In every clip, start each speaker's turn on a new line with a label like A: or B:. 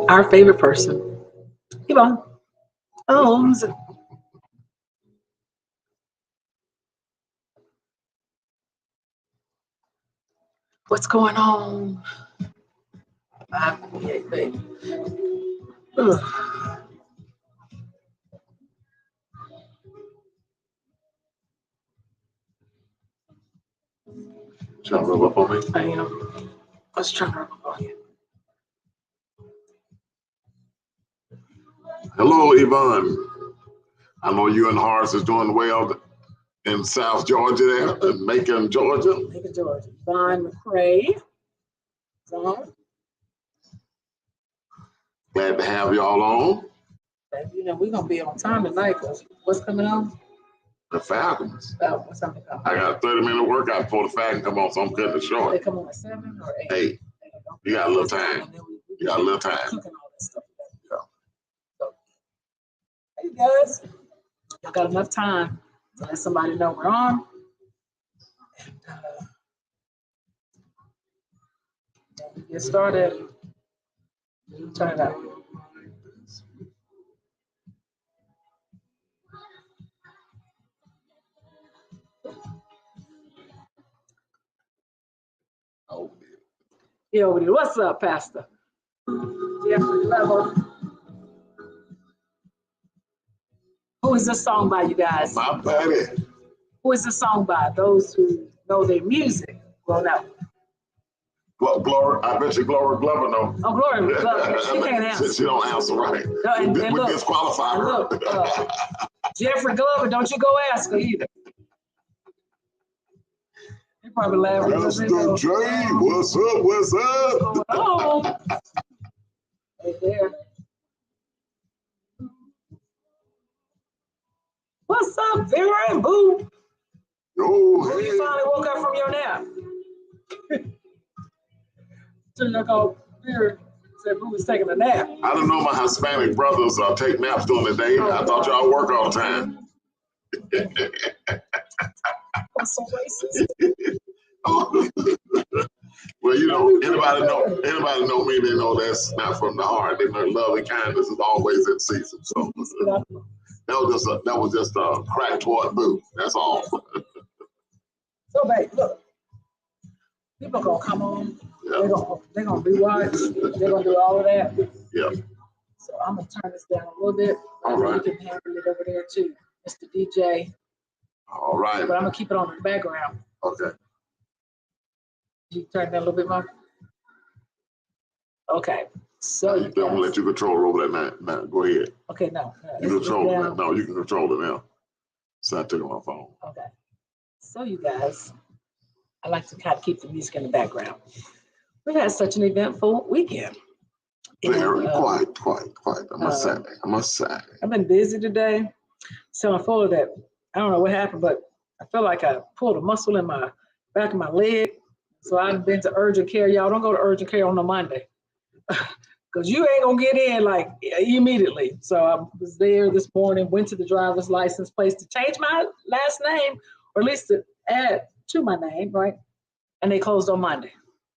A: Our favorite person. Come on. Oh, what's going on? Baby. Ugh.
B: Trying to rub up on me?
A: I am. I was trying to rub up on you.
B: Hello, Yvonne. I know you and Horace is doing well in South Georgia there, in Macon, Georgia.
A: Macon, Georgia. Yvonne McCrae. So,
B: Glad to have y'all on.
A: you know, we're going to be on time tonight because what's coming on?
B: The Falcons.
A: Oh, what's something coming on?
B: I got a 30-minute workout before the Falcons come on, so I'm cutting it
A: They
B: short.
A: come on at 7 or 8?
B: 8. You got a little time. You got a little time.
A: Cooking all that stuff. So, hey guys, y'all got enough time to let somebody know we're on. And then we get started. Turn it up.
B: Oh,
A: Yeah, what's up, Pastor? Jeffrey Level. Who is this song by, you guys?
B: my buddy.
A: Who is this song by? Those who know their music will know.
B: Glory, I bet you Glory Glover know.
A: Oh, Glory Glover. She can't answer.
B: She don't answer right.
A: No, and
B: We
A: look,
B: disqualify her.
A: look, Jeffrey Glover, don't you go ask her either. They probably laughing.
B: Pastor J, what's up? What's up?
A: What's going on? Hey there. What's up, Vera and Boo?
B: Oh,
A: When you finally woke up from your nap. So you called Vera said Boo was taking a nap.
B: I don't know my Hispanic brothers take naps during the day. I thought y'all work all the time.
A: I'm so racist.
B: Well, you know, anybody know me, they know that's not from the heart. They know love and kindness is always in season. So that was just a crack toward Boo. That's all.
A: So babe, look. People gonna come on. Yeah. They're gonna rewatch. They're gonna do all of that.
B: Yeah.
A: So I'm gonna turn this down a little bit.
B: All right.
A: You can handle it over there too, Mr. DJ.
B: All right.
A: But I'm gonna keep it on in the background.
B: Okay.
A: You turn that a little bit more. Okay. So
B: I'm gonna let you control over that now. Go ahead.
A: Okay, no.
B: You control it now. No, you can control it now. So I took it on my phone.
A: Okay. So you guys, I like to kind of keep the music in the background. we've had such an eventful weekend.
B: Very quite. I must say.
A: I've been busy today. So I'm full of that. I don't know what happened, but I feel like I pulled a muscle in my back of my leg. So I've been to urgent care. Y'all don't go to urgent care on a Monday. Because you ain't gonna get in like immediately. So I was there this morning, went to the driver's license place to change my last name, or at least to add to my name, right? And they closed on Monday.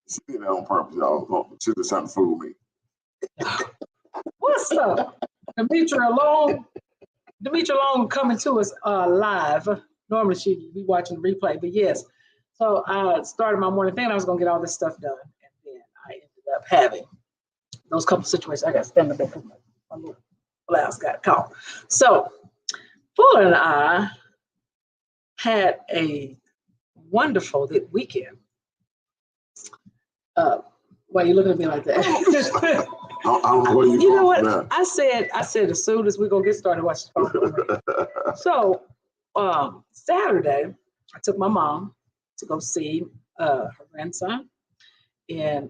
B: She did that on purpose, y'all. She just trying to fool me.
A: What's up? Demetria Long coming to us live. Normally she'd be watching the replay, but yes. So I started my morning thing. I was gonna get all this stuff done, and then I ended up having those couple situations. I got to stand up there because my little blouse got caught. So Fuller and I had a wonderful weekend. Why are you looking at me like that?
B: I don't know where
A: you know what? Now. I said as soon as we go get started watching So Saturday, I took my mom to go see her grandson. And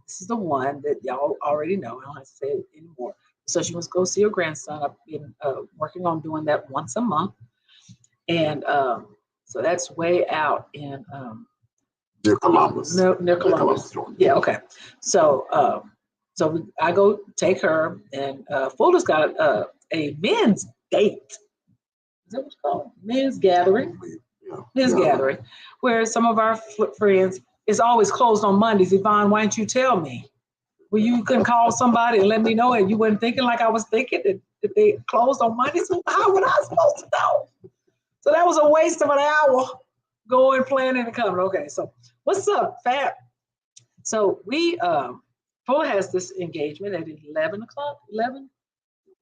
A: this is the one that y'all already know. I don't have to say it anymore. So she wants to go see her grandson. I've been working on doing that once a month. And so that's way out in
B: near Columbus.
A: Near Columbus. Yeah, okay. So I go take her, and Fuller's got a men's date. Is that what you call it? Men's gathering. Yeah. Men's gathering, where some of our friends. It's always closed on Mondays. Yvonne, why didn't you tell me? Well, you couldn't call somebody and let me know it. You weren't thinking like I was thinking that they closed on Mondays. So how would I supposed to know? So that was a waste of an hour going, planning, and coming. Okay, so what's up, Fab? So we, Fuller has this engagement at 11 o'clock, 11?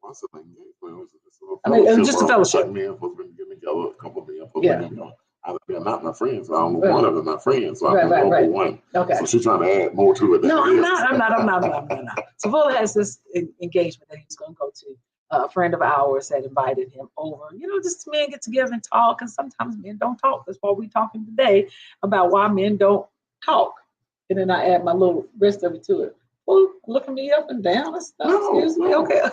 B: What's the engagement?
A: I mean, just a fellowship.
B: Me and folks been getting together, a couple of me and folks been getting together. They're not my friends. I don't know one of them not friends. So I'm going to go one. Okay. So she's trying to add more to it.
A: No, I'm not. So Fuller has this engagement that he's going to go to. A friend of ours had invited him over. Just men get together and talk. And sometimes men don't talk. That's why we're talking today about why men don't talk. And then I add my little rest of it to it. Well, looking me up and down and stuff.
B: No,
A: excuse me. Okay.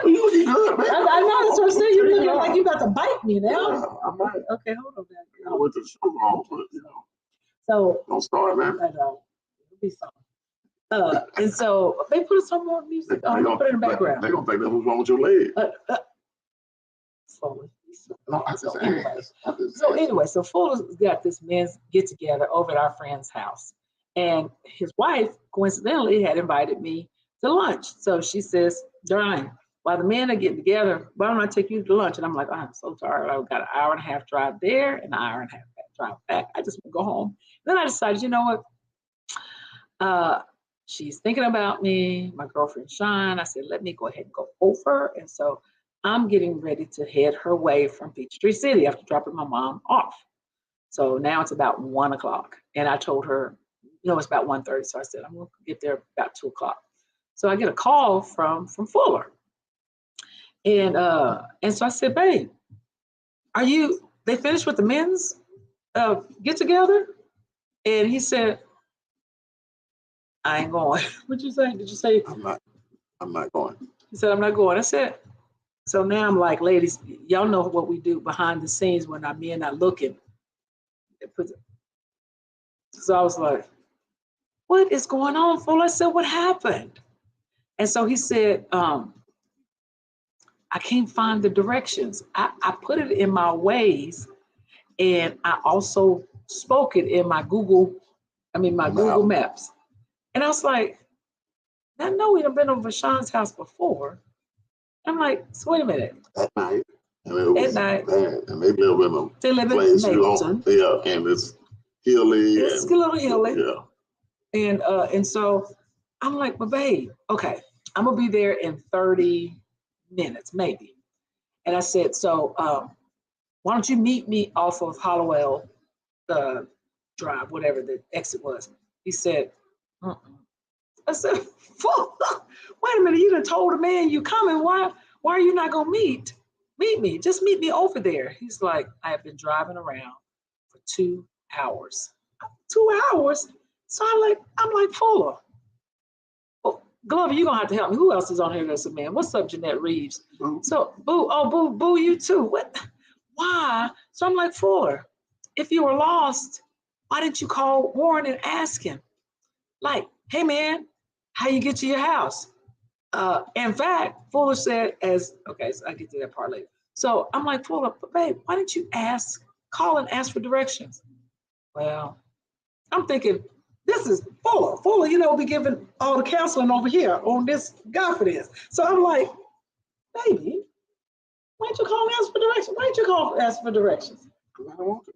B: You looking good, man.
A: I know that's what I'm saying. You're looking like you about to bite me now.
B: Yeah, I might.
A: Okay, hold on.
B: I went to the show wrong, but
A: So
B: don't start, man.
A: It'll be something. And so they put some more music on. Put it in the background.
B: They're gonna think that's what's wrong with your leg.
A: Slowly.
B: No, I just asked.
A: So anyway, so Fuller's got this men's get together over at our friend's house, and his wife coincidentally had invited me to lunch. So she says, "Darling, while the men are getting together, why don't I take you to lunch?" And I'm like, I'm so tired. I've got an hour and a half drive there and an hour and a half drive back. I just want to go home. Then I decided, you know what? She's thinking about me, my girlfriend Sean. I said, let me go ahead and go over. And so I'm getting ready to head her way from Peachtree City after dropping my mom off. So now it's about 1 o'clock. And I told her, it's about 1:30. So I said, I'm going to get there about 2 o'clock. So I get a call from Fuller. And so I said, babe, they finished with the men's get together? And he said, I ain't going. What'd you say? Did you say?
B: I'm not going.
A: He said, I'm not going. I said, so now I'm like, ladies, y'all know what we do behind the scenes when our men not looking. So I was like, what is going on, Fuller? I said, what happened? And so he said, I can't find the directions. I put it in my Waze, and I also spoke it in my Google Maps. And I was like, I know we have been over Sean's house before. I'm like, so wait a minute.
B: At night. And it was bad. And they live in a place,
A: Mapleton.
B: And it's hilly.
A: It's a little hilly.
B: Yeah.
A: And so I'm like, but babe, okay, I'm gonna be there in 30 minutes, maybe. And I said, so why don't you meet me off of Hollowell Drive, whatever the exit was. He said, I said, wait a minute, you done told a man you coming. Why are you not gonna meet me? Just meet me over there. He's like, I have been driving around for 2 hours. 2 hours? So I'm like, Fuller. Oh, Glover, you're gonna have to help me. Who else is on here that's a man? What's up, Jeanette Reeves?
B: Boo.
A: So Boo, you too. What? Why? So I'm like, Fuller, if you were lost, why didn't you call Warren and ask him? Like, hey man, how you get to your house? In fact, Fuller said, okay, so I get to that part later. So I'm like, Fuller, but babe, why didn't you call and ask for directions? Well, I'm thinking, this is Fuller. Fuller, be giving all the counseling over here on this GodFidence. So I'm like, baby, why didn't you call and ask for directions? Why didn't you call and ask for directions?
B: I don't want to.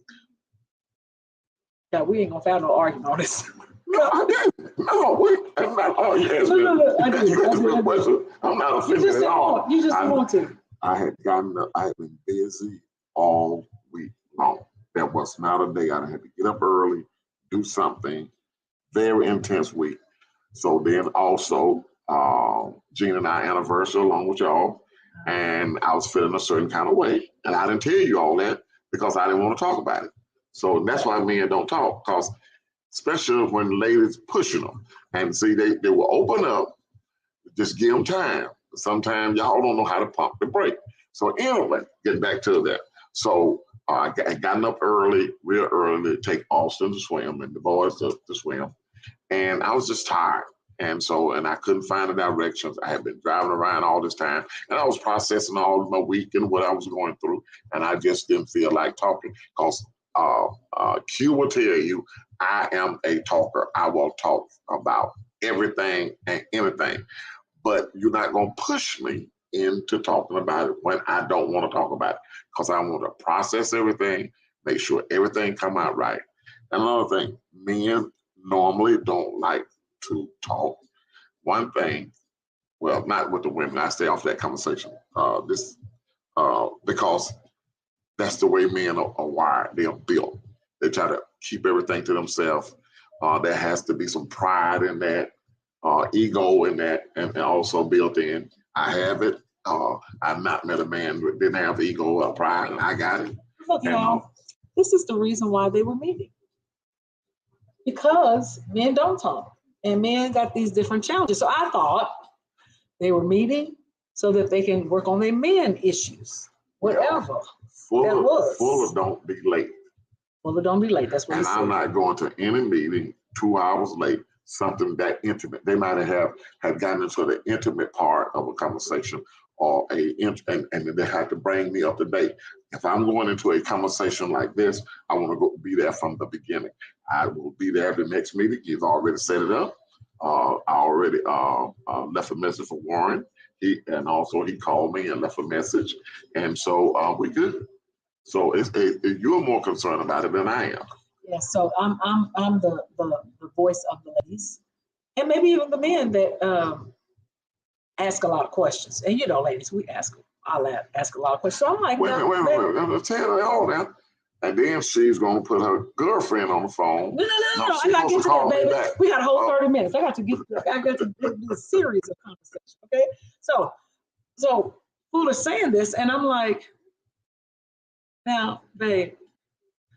A: Yeah, we ain't gonna have no argument on this.
B: No, I didn't. No, I'm not. Oh, yes.
A: No, I did.
B: I'm not offended at all.
A: You just want to.
B: I had been busy all week long. There was not a day I had to get up early, do something. Very intense week. So then also, Gina and I anniversary along with y'all, and I was feeling a certain kind of way, and I didn't tell you all that because I didn't want to talk about it. So that's why men don't talk, because especially when ladies pushing them, and see they will open up, just give them time. Sometimes y'all don't know how to pump the brake. So anyway, getting back to that. So I gotten up real early to take Austin to swim and the boys to swim. And I was just tired. And I couldn't find the directions. I had been driving around all this time, and I was processing all of my week and what I was going through. And I just didn't feel like talking, because Q will tell you, I am a talker. I will talk about everything and anything, but you're not going to push me into talking about it when I don't want to talk about it, because I want to process everything, make sure everything come out right. And another thing, men normally don't like to talk. One thing, well, not with the women, I stay off that conversation. Because that's the way men are wired. They're built. They try to keep everything to themselves. There has to be some pride in that, ego in that, and also built in. I have it. I've not met a man who didn't have ego or pride, and I got it.
A: Look, y'all, this is the reason why they were meeting. Because men don't talk, and men got these different challenges. So I thought they were meeting so that they can work on their men issues, whatever that was.
B: Fuller don't be late.
A: Fuller don't be late. That's what he said.
B: And I'm not going to any meeting 2 hours late, something that intimate. They might have gotten into the intimate part of a conversation, or and they have to bring me up to date. If I'm going into a conversation like this, I want to be there from the beginning. I will be there at the next meeting. He's already set it up. I already left a message for Warren. He called me and left a message, and so we good. So you're more concerned about it than I am.
A: Yeah. So I'm the voice of the ladies, and maybe even the men that ask a lot of questions. And ladies, I'll ask a lot of questions. So I'm like,
B: wait a minute. I'm tell her all that. And then she's going to put her girlfriend on the phone.
A: No. I got to get to that, baby. We got a whole 30 minutes. I got to do a series of conversations. Okay. So Fuller's saying this, and I'm like, now, babe,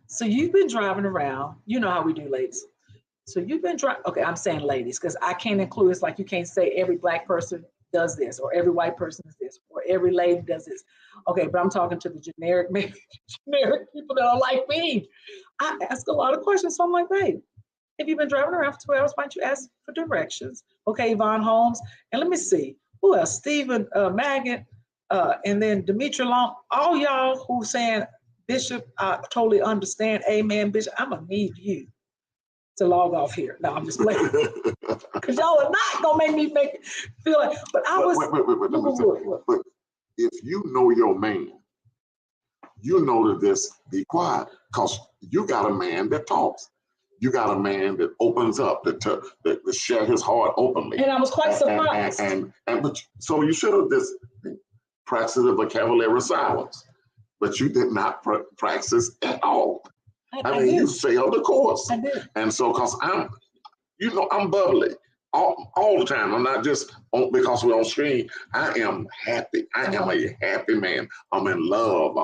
A: so you've been driving around. You know how we do, ladies. So you've been driving. Okay, I'm saying ladies, because I can't include, it's like you can't say every Black person does this, or every white person does this, or every lady does this. Okay, but I'm talking to the generic people that are like me. I ask a lot of questions. So I'm like, babe, if you've been driving around for 2 hours, why don't you ask for directions? Okay, Yvonne Holmes. And let me see, who else? Stephen Maggot, and then Demetria Long. All y'all who saying, Bishop, I totally understand. Amen, Bishop. I'm going to need you to log off here. No, I'm just playing. Because y'all are not going to make me feel like, but I was.
B: Wait. But if you know your man, you know to just be quiet, because you got a man that talks. You got a man that opens up, that share his heart openly.
A: And I was quite surprised.
B: But so you should have just practiced the vocabulary of silence, but you did not practice at all. I mean, you failed the course.
A: I did.
B: And so, because I'm bubbly all the time. I'm not just because we're on screen. I am happy. I am a happy man. I'm in love.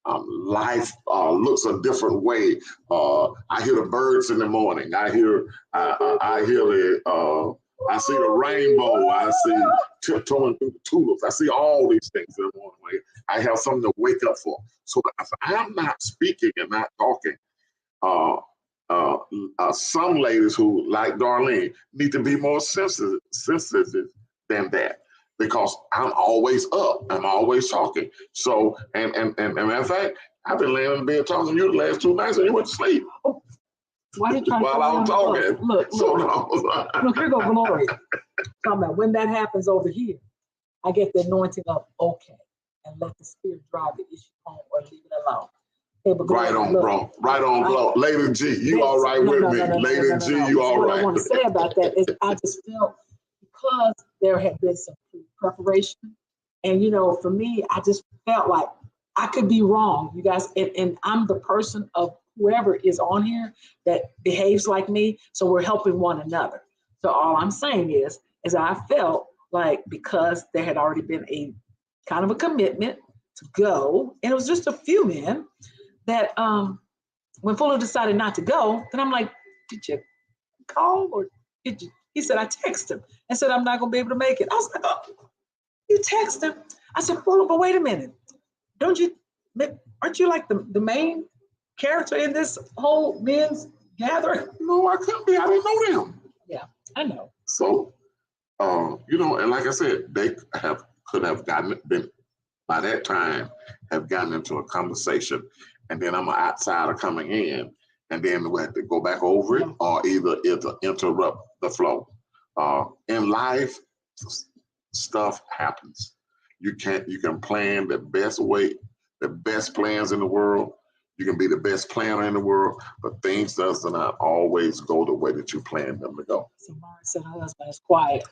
B: life looks a different way. I hear the birds in the morning. I hear I see the rainbow. I see tiptoeing through the tulips. I see all these things in the morning. I have something to wake up for. So if I'm not speaking and not talking, some ladies who, like Darlene, need to be more sensitive than that, because I'm always up. I'm always talking. So, and matter of fact, I've been laying in bed talking to you the last 2 nights and you went to sleep.
A: Why are you trying
B: while I was talking?
A: Look, here go Glory. Talking about when that happens over here, I get the anointing of okay, and let the Spirit drive the issue home or leave it alone. Okay, but
B: right on, bro. Right on, bro. Lady G, you all right with me? Lady G, you all right?
A: What I want to say about that is I just felt, because there had been some preparation, and for me, I just felt like I could be wrong, you guys, and I'm the person of whoever is on here that behaves like me, so we're helping one another. So all I'm saying is I felt like, because there had already been a kind of a commitment to go, and it was just a few men, that when Fuller decided not to go, then I'm like, did you call or did you? He said, I texted him and said, I'm not going to be able to make it. I was like, oh, you text him? I said, Fuller, but wait a minute. Aren't you like the main character in this whole men's gathering?
B: No, I couldn't be. I didn't know them.
A: Yeah, I know.
B: So, and like I said, they could have been by that time have gotten into a conversation, and then I'm an outsider coming in, and then we have to go back over it, or either interrupt the flow. In life, stuff happens. You can plan the best way, the best plans in the world. You can be the best planner in the world, but things does not always go the way that you planned them to go.
A: So Mara said her husband is quiet.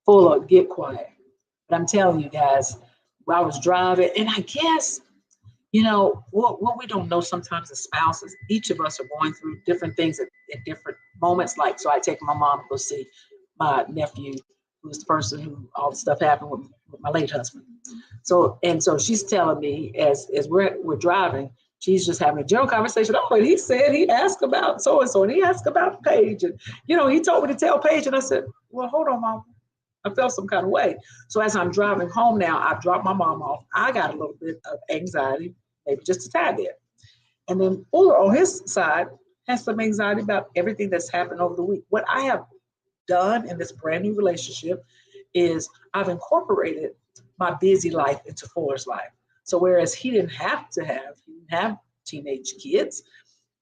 A: Fuller, get quiet. But I'm telling you guys, I was driving, and I guess, what we don't know sometimes as spouses, each of us are going through different things at different moments. Like, so I take my mom to go see my nephew, who's the person who all the stuff happened with my late husband. So she's telling me as we're driving, she's just having a general conversation. Oh, and he said he asked about so-and-so, and he asked about Paige, and he told me to tell Paige, and I said, well, hold on, Mom. I felt some kind of way. So as I'm driving home now, I've dropped my mom off. I got a little bit of anxiety, maybe just a tad bit. And then Fuller on his side has some anxiety about everything that's happened over the week. What I have done in this brand new relationship is I've incorporated my busy life into Fuller's life. So whereas he didn't have teenage kids,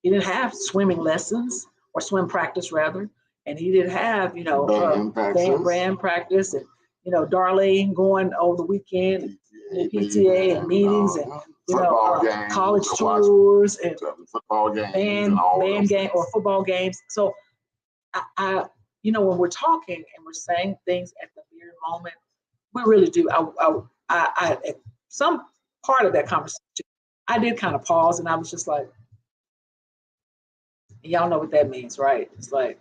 A: he didn't have swimming lessons or swim practice rather, and he didn't have band practice, and Darlene going over the weekend, PTA and meetings, and college tours and
B: football games,
A: band game or football games. So I when we're talking and we're saying things at the very moment, we really do. I at some part of that conversation, I did kind of pause, and I was just like, y'all know what that means, right? It's like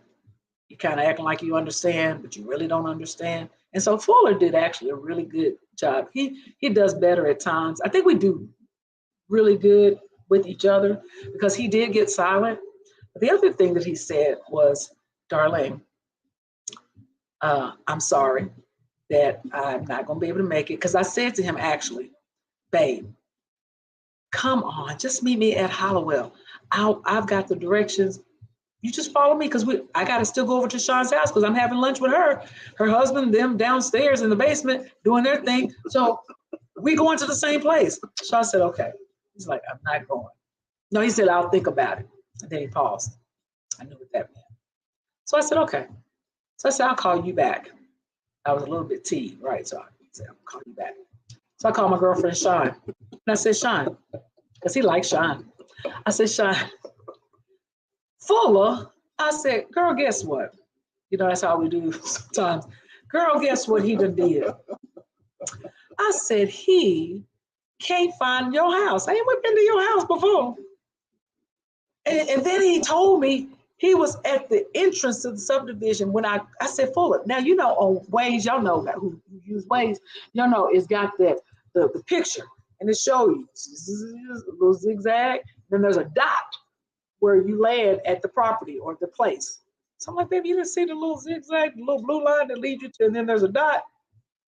A: you kind of acting like you understand, but you really don't understand. And so Fuller did actually a really good job. He does better at times. I think we do really good with each other, because he did get silent. But the other thing that he said was, Darlene, I'm sorry that I'm not going to be able to make it. Because I said to him, actually, babe, come on, just meet me at Hollowell. I've got the directions. You just follow me, because I got to still go over to Sean's house, because I'm having lunch with her husband, them downstairs in the basement doing their thing. So we going to the same place. Sean said, okay. He's like, I'm not going. No, he said, I'll think about it. And then he paused. I knew what that meant. So I said, okay. So I said, I'll call you back. I was a little bit teed, right? So I said, I'll call you back. So I called my girlfriend, Sean. And I said, Sean, because he likes Sean. I said, Sean, Fuller, I said, girl, guess what? That's how we do sometimes. Girl, guess what he done did? I said, he can't find your house. I ain't been to your house before. And then he told me he was at the entrance to the subdivision when I said, Fuller, now on Waze, y'all know who use Waze, it's got the picture. and it shows you a little zigzag. Then there's a dot where you land at the property or the place. So I'm like, baby, you didn't see the little zigzag, the little blue line that leads you to, and then there's a dot.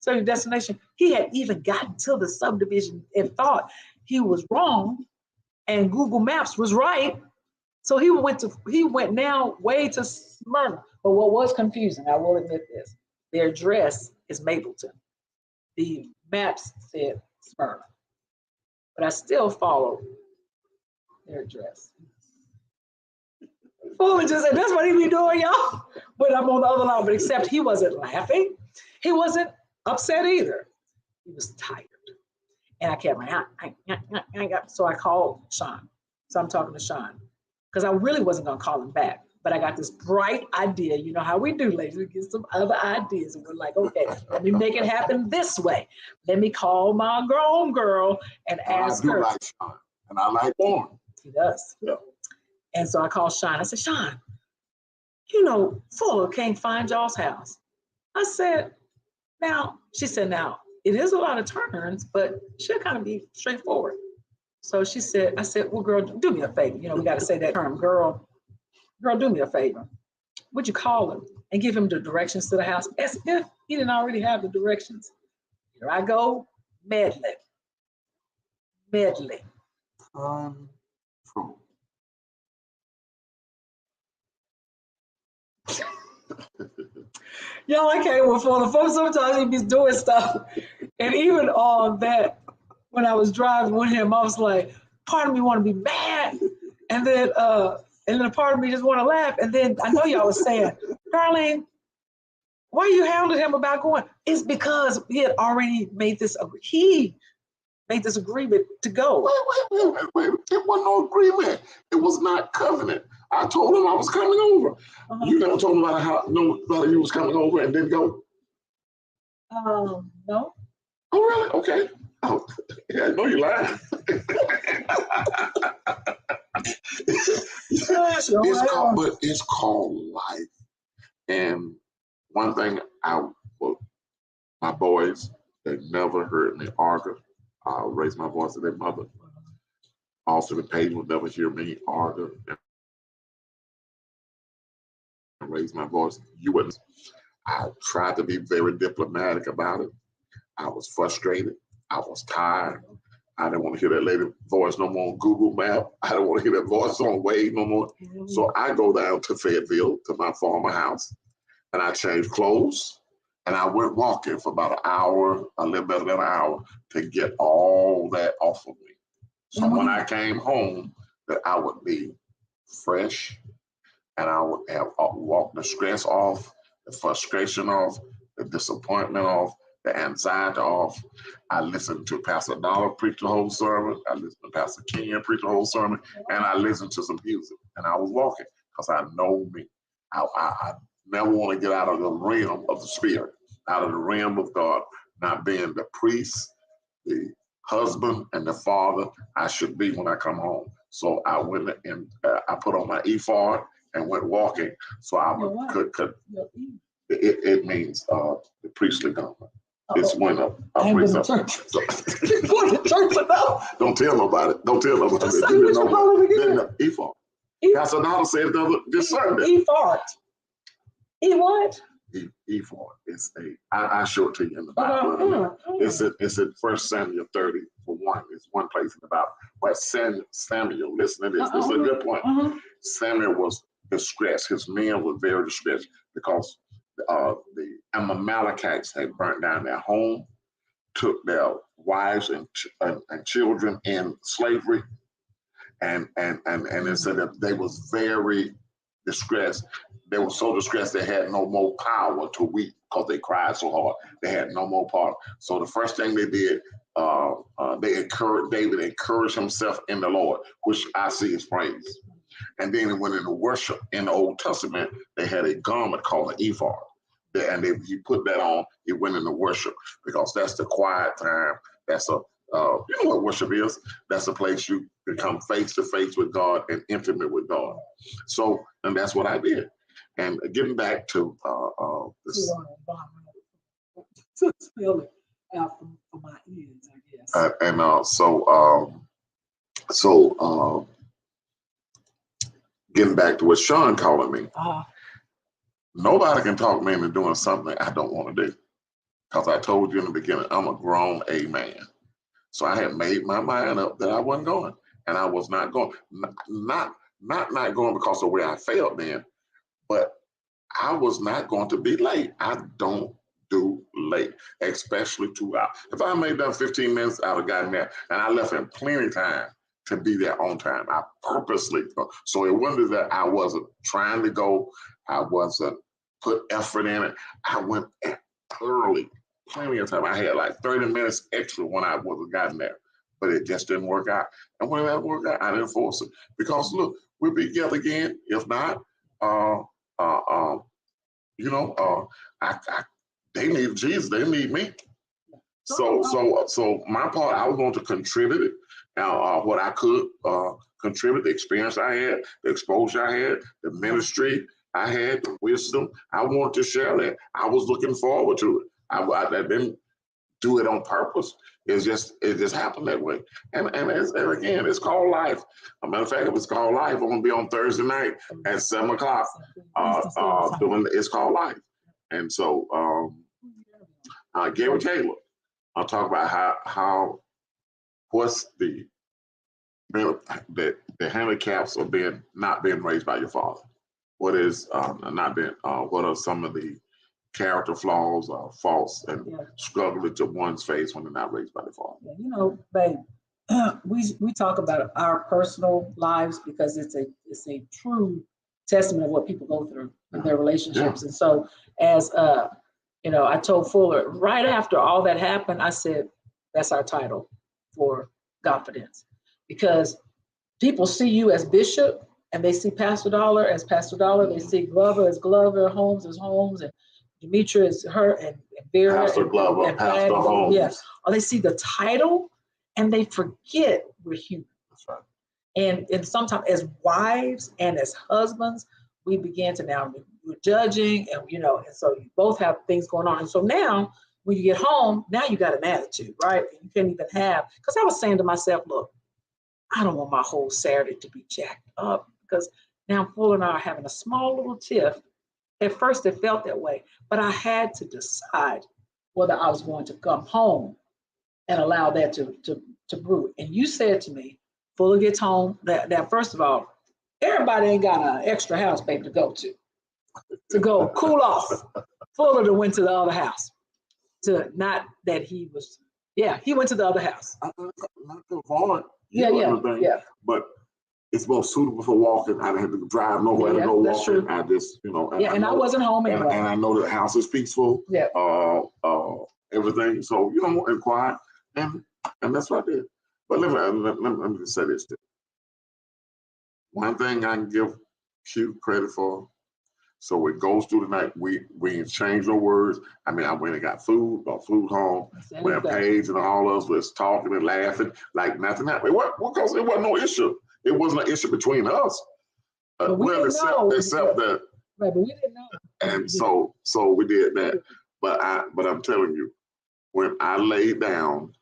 A: So your destination. He had even gotten to the subdivision and thought he was wrong, and Google Maps was right. So he went now way to Smyrna. But what was confusing, I will admit this, their address is Mapleton. The maps said Smyrna. But I still followed their address. Foolish, just said, that's what he be doing, y'all. But I'm on the other line, but except he wasn't laughing. He wasn't upset either. He was tired. And I kept my so I called Sean. So I'm talking to Sean. Because I really wasn't gonna call him back. But I got this bright idea. You know how we do, ladies. We get some other ideas. And we're like, okay, let me make it happen this way. Let me call my grown girl and ask her.
B: I do like Sean, and I like Warren.
A: He does.
B: Yeah.
A: And so I called Sean. I said, Sean, you know, Fuller can't find y'all's house. I said, now, she said, now, it is a lot of turns, but she'll kind of be straightforward. So she said, I said, well, girl, do me a favor. You know, we got to say that term, girl, do me a favor. Would you call him and give him the directions to the house as if he didn't already have the directions? Here I go, meddling.
B: True.
A: Y'all, I can't with Fuller. Sometimes he be doing stuff. And even on that, when I was driving with him, I was like, part of me want to be mad. And then a part of me just want to laugh. And then I know y'all was saying, Darlene, why you hounded him about going? It's because he had already made this, he made this agreement to go.
B: Wait. It wasn't no agreement. It was not covenant. I told him I was coming over. You never told him about how you was coming over and didn't go?
A: No.
B: Oh, really? Okay. Oh, yeah, I know you lying. It's called life. And one thing my boys, they never heard me argue. I'll raise my voice to their mother. Also, the page will never hear me argue and raise my voice. You wouldn't. I tried to be very diplomatic about it. I was frustrated. I was tired. I didn't want to hear that lady voice no more on Google Map. I didn't want to hear that voice on Wave no more. So I go down to Fayetteville, to my former house, and I changed clothes, and I went walking for about an hour, a little better than an hour, to get all that off of me. So when I came home, that I would be fresh, and I would have walked the stress off, the frustration off, the disappointment off, the anxiety off. I listened to Pastor Dollar preach the whole sermon. I listened to Pastor Ken preach the whole sermon, and I listened to some music. And I was walking because I know me. I never want to get out of the realm of the spirit, out of the realm of God, not being the priest, the husband, and the father I should be when I come home. So I went and I put on my ephod and went walking so I could it means the priestly garment. It's when a priest. Going to church enough. Don't tell nobody. Don't tell nobody. Then ephod. Pastor Donald said this Sunday.
A: Ephod. What?
B: Ephod. It's I show it to you in the Bible. It's in 1 Samuel 30 for one. It's one place in the Bible. But Samuel, listen to this. This is a good point. Samuel was distressed. His men were very distressed because the Amalekites had burnt down their home, took their wives and children in slavery, and it said that they was very distressed. They were so distressed they had no more power to weep because they cried so hard. They had no more power. So the first thing they did, they encouraged David, encouraged himself in the Lord, which I see as praise. And then it went into worship. In the Old Testament, they had a garment called an ephod. And if you put that on, it went into worship because that's the quiet time. That's you know what worship is? That's a place you become face to face with God and intimate with God. So, and that's what I did. And getting back to this.
A: Spell it out for my ears, I Yes.
B: So getting back to what Sean calling me, nobody can talk me into doing something I don't want to do. Because I told you in the beginning, I'm a grown A man. So I had made my mind up that I wasn't going, and I was not going. Not going because of where I failed then, but I was not going to be late. I don't do late, especially 2 hours. If I made done 15 minutes, I would have gotten there, and I left in plenty of time to be there on time. I purposely go. So it wasn't that I wasn't trying to go. I wasn't put effort in it. I went early. Plenty of time. I had like 30 minutes extra when I would have gotten there, but it just didn't work out. And when that worked out, I didn't force it because look, we'll be together again. If not, they need Jesus. They need me. So my part, I was going to contribute it. What I could contribute, the experience I had, the exposure I had, the ministry I had, the wisdom. I wanted to share that. I was looking forward to it. I didn't do it on purpose. It just happened that way. And again, it's called life. As a matter of fact, if it's called life, I'm gonna be on Thursday night at 7:00. It's called life. And so Gary Taylor, I'll talk about how what's the handicaps of not being raised by your father. What is not being? What are some of the character flaws or faults and struggle to one's face when they're not raised by the father?
A: Babe, we talk about our personal lives because it's a true testament of what people go through in their relationships. And so as I told Fuller right after all that happened, I said, that's our title for GodFidence, because people see you as Bishop and they see Pastor Dollar as Pastor Dollar. They see Glover as Glover, Holmes as Holmes, and Demetra is her, and Vera
B: Pastor Glover,
A: and
B: Pastor Holmes.
A: Yes. Or they see the title and they forget we're human.
B: That's right.
A: And sometimes as wives and as husbands, we begin to now we're judging, and and so you both have things going on. And so now when you get home, now you got an attitude, right? You can't even have, because I was saying to myself, look, I don't want my whole Saturday to be jacked up, because now Full and I are having a small little tiff. At first it felt that way, but I had to decide whether I was going to come home and allow that to brew. And you said to me, Fuller gets home, that first of all, everybody ain't got an extra house, baby, to go cool off. Fuller went to the other house. Not that he was, he went to the other house.
B: Not to avoid, but it's more suitable for walking. I didn't have to drive nowhere to go walking. True. I just,
A: and I wasn't home anyway.
B: And I know the house is peaceful.
A: Yeah.
B: Everything. So, and quiet. And that's what I did. But let me just say this too. One thing I can give Q credit for. So it goes through the night. We exchange no words. I mean, I went and got food, brought food home. When Paige and all of us was talking and laughing like nothing happened. Because it wasn't no issue. It wasn't an issue between us.
A: Except
B: that.
A: Right, but we didn't know.
B: And so we did that. But I'm telling you, when I laid down,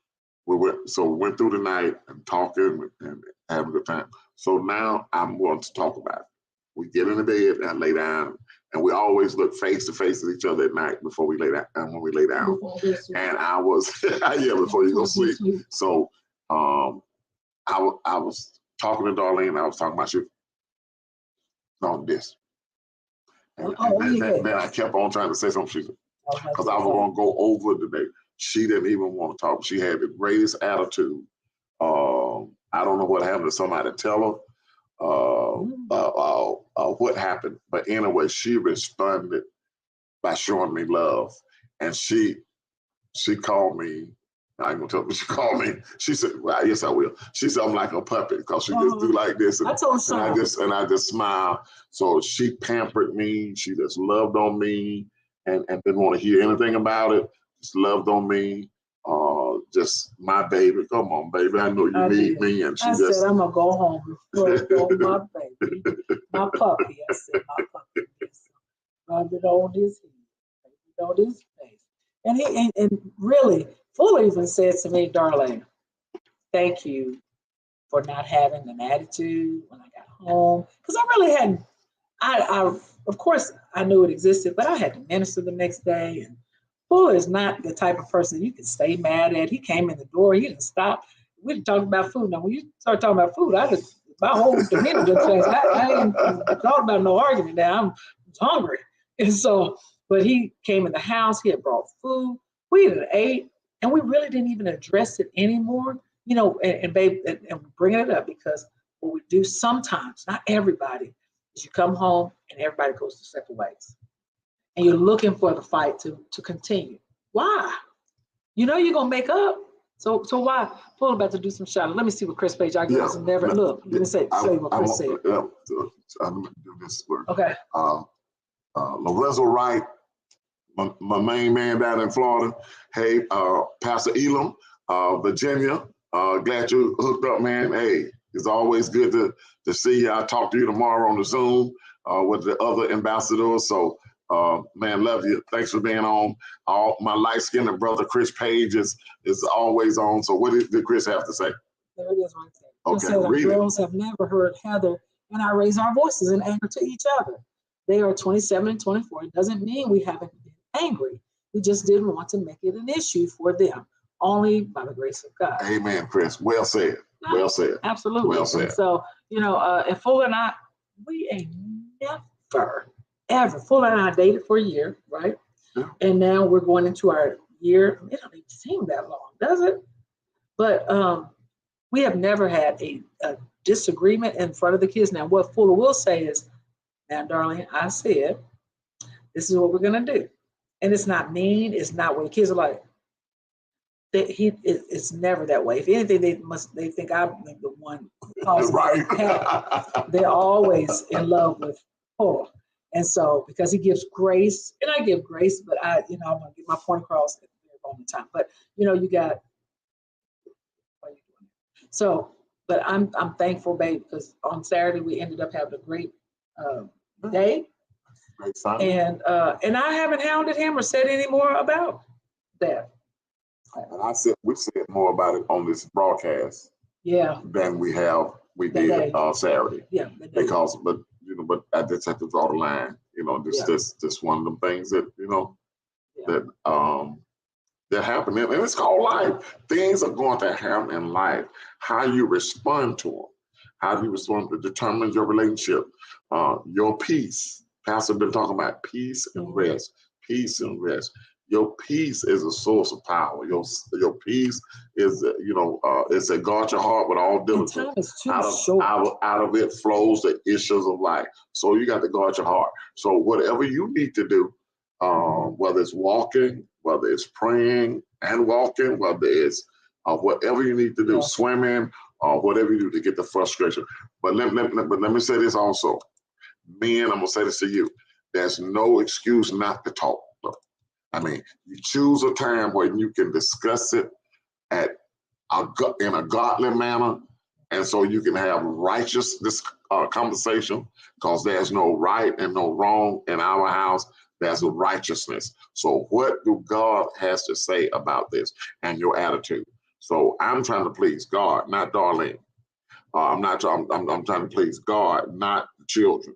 B: we went through the night and talking and having a good time. So now I'm going to talk about it. We get in the bed and lay down, and we always look face to face at each other at night before we lay down. And when we lay down, and I was before you go sleep. So I was talking to Darlene. I was talking about you on this, and then I kept on trying to say something. Because I was going to go over today. She didn't even want to talk. She had the greatest attitude. I don't know what happened to somebody tell her. What happened, but anyway, she responded by showing me love, and she called me. I ain't gonna tell her. She called me. She said, "Well, yes, I will." She said, "I'm like a puppet," because she just do like this, and I just smile. So she pampered me. She just loved on me, and didn't want to hear anything about it. Just loved on me. Just my baby. Come on, baby. I know you need me. And she said,
A: I'm gonna go home before my baby, my puppy. I said, my puppy. Rub it on his head, rub it on his face, and really, Fuller even said to me, Darlene, thank you for not having an attitude when I got home. Because I really hadn't, of course, I knew it existed, but I had to minister the next day. And Fuller is not the type of person you can stay mad at. He came in the door, he didn't stop. We didn't talk about food. Now, when you start talking about food, my whole demeanor just changed. I ain't talking about no argument now. I'm hungry. And so, but he came in the house, he had brought food, we had ate, and we really didn't even address it anymore. You know, and babe, and bringing it up because what we do sometimes, not everybody, is you come home and everybody goes to separate ways. And you're looking for the fight to continue. Why? You know you're gonna make up. So why? Paul about to do some shouting. Let me see what Chris Page argues. Never look. Let me say what Chris said.
B: I'm gonna do this work.
A: Okay.
B: Lorenzo Wright, my main man down in Florida. Hey, Pastor Elam, Virginia. Glad you hooked up, man. Hey, it's always good to see you. I'll talk to you tomorrow on the Zoom with the other ambassadors. So, man, love you. Thanks for being on. All my light-skinned brother Chris Page is always on. So, what did Chris have to say?
A: There it is, right there.
B: Okay,
A: said,
B: read
A: girls have never heard Heather and I raise our voices in anger to each other. They are 27 and 24. It doesn't mean we haven't been angry. We just didn't want to make it an issue for them. Only by the grace of God.
B: Amen, Chris. Well said. Well said.
A: Absolutely.
B: Well said.
A: And so, you know, and Fuller and I, we ain't never, ever. Fuller and I dated for a year, right? Yeah. And now we're going into our year. It don't even seem that long, does it? But we have never had a disagreement in front of the kids. Now, what Fuller will say is, now, darling, I said, this is what we're going to do. And it's not mean. It's not what the kids are like. It's never that way. If anything, they think I'm the one causing
B: right.
A: They're always in love with Paul, and so because he gives grace, and I give grace, but I want to get my point across at the moment time. But you got. So, but I'm thankful, babe, because on Saturday we ended up having a great day,
B: great fun.
A: And I haven't hounded him or said any more about that.
B: And we said more about it on this broadcast, than we did Saturday.
A: Yeah,
B: but I just have to draw the line. This one of them things that that happen, and it's called life. Things are going to happen in life. How you respond to them, how do you respond to determines your relationship, your peace. Pastor been talking about peace and rest, peace and rest. Your peace is a source of power. Your peace is, it's a guard your heart with all diligence. Out of it flows the issues of life. So you got to guard your heart. So whatever you need to do, whether it's walking, whether it's praying and walking, whether it's whatever you need to do, swimming, or whatever you do to get the frustration. But let me say this also. Men, I'm going to say this to you. There's no excuse not to talk. I mean, you choose a time where you can discuss it in a godly manner, and so you can have righteous conversation, because there's no right and no wrong in our house. There's a righteousness. So what do God has to say about this and your attitude? So I'm trying to please God, not Darlene. I'm trying to please God, not the children,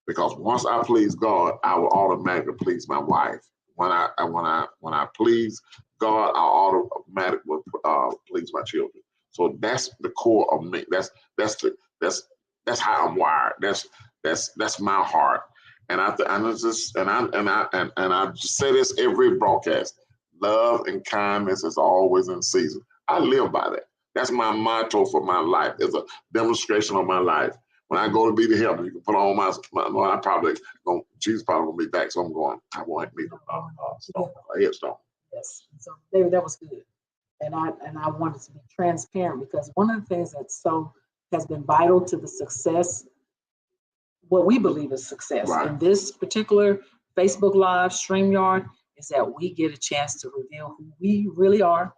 B: because once I please God, I will automatically please my wife. When I please God, I'll automatically please my children. So that's the core of me. That's how I'm wired. That's my heart. And I just say this every broadcast: love and kindness is always in season. I live by that. That's my motto for my life. It's a demonstration of my life. When I go to be to heaven, you can put on Jesus probably gonna be back, so I'm going. I want to meet a headstone.
A: Yes, so David, that was good, and I wanted to be transparent, because one of the things that has been vital to the success, what we believe is success in this particular Facebook Live StreamYard, is that we get a chance to reveal who we really are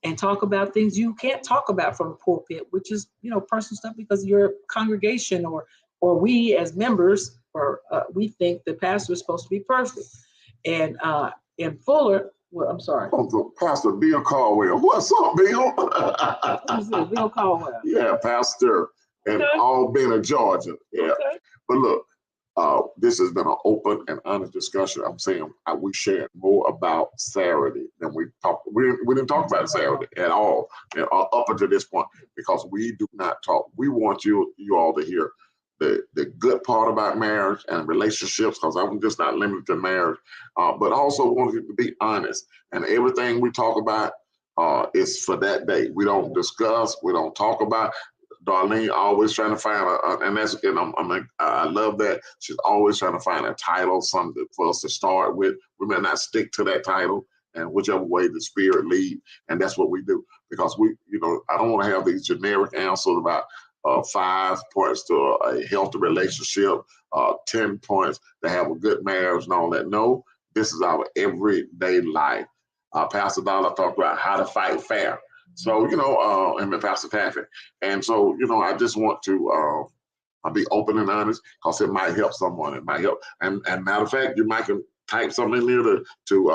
A: and talk about things you can't talk about from the pulpit, which is, personal stuff, because your congregation or we as members, or we think the pastor is supposed to be perfect. And in Fuller, Well, I'm sorry.
B: Oh, Pastor Bill Caldwell. What's up, Bill?
A: What is it? Bill Caldwell.
B: Yeah, pastor in Albany, Georgia. Yeah.
A: Okay.
B: But look, this has been an open and honest discussion. I'm saying we shared more about Saturday than we talked. We didn't talk about Saturday at all up until this point, because we do not talk. We want you all to hear the good part about marriage and relationships, because I'm just not limited to marriage, but also want you to be honest. And everything we talk about is for that day. We don't discuss. We don't talk about. Darlene always trying to find I love that she's always trying to find a title, something for us to start with. We may not stick to that title, and whichever way the Spirit lead, and that's what we do, because I don't want to have these generic answers about 5 points to a healthy relationship, 10 points to have a good marriage and all that. No, this is our everyday life. Pastor Dollar talked about how to fight fair. So, and Pastor Taffy. And so, I just want to be open and honest, because it might help someone. It might help. And matter of fact, you might can type something in there to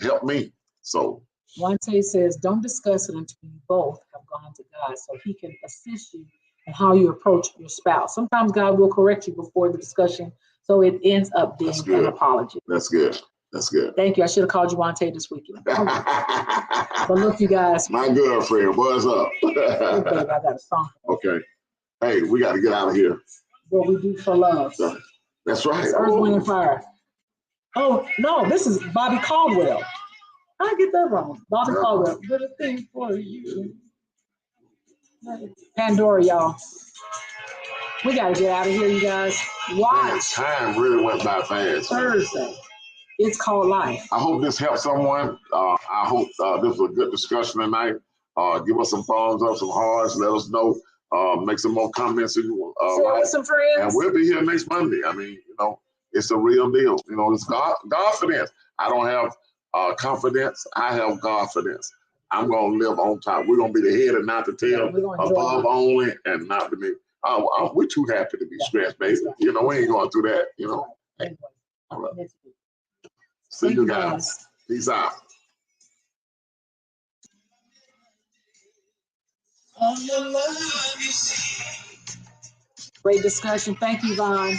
B: help me. So
A: Wante says, don't discuss it until you both have gone to God, so he can assist you in how you approach your spouse. Sometimes God will correct you before the discussion, so it ends up being an apology.
B: That's good. That's good.
A: Thank you. I should have called you Wante this weekend. But look, you guys.
B: My girlfriend, what's up?
A: Hey, babe, I got a song.
B: Okay. Hey, we got to get out of here.
A: What we do for love.
B: That's right.
A: It's Earth, Wind, and Fire. Oh, no, this is Bobby Caldwell. I get that wrong. Bobby Caldwell. Good thing for you. Pandora, y'all. We got to get out of here, you guys. Watch.
B: Time really went by fast.
A: Thursday. It's called Life.
B: I hope this helps someone. I hope this was a good discussion tonight. Give us some thumbs up, some hearts. Let us know. Make some more comments. Share
A: with some friends.
B: And we'll be here next Monday. I mean, it's a real deal. It's Godfidence. I don't have confidence. I have Godfidence. I'm going to live on top. We're going to be the head and not the tail. Above only and not beneath. We're too happy to be stressed, baby. We ain't going through that. Hey. All right. See you guys. Peace out.
A: Great discussion. Thank you, Vaughn.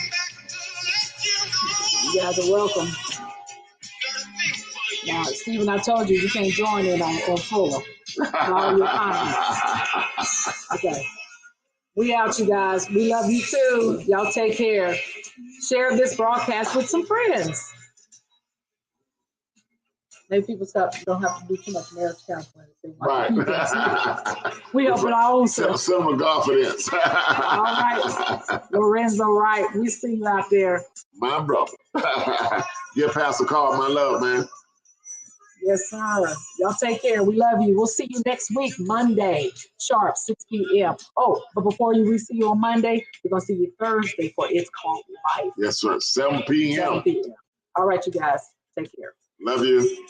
A: You guys are welcome. Now, Stephen, I told you can't join in on full. All your comments. Okay. We out, you guys. We love you too. Y'all take care. Share this broadcast with some friends. Maybe people don't have to do too much marriage counseling.
B: Right.
A: We open our own self.
B: Similar confidence.
A: All right. Lorenzo Wright. We see you out there.
B: My brother. Give Pastor Carl my love, man.
A: Yes, sir. Y'all take care. We love you. We'll see you next week, Monday, sharp, 6 p.m. Oh, but before we see you on Monday, we're going to see you Thursday for It's Called Life.
B: Yes, sir. 7 p.m.
A: 7 p.m. All right, you guys. Take care.
B: Love you.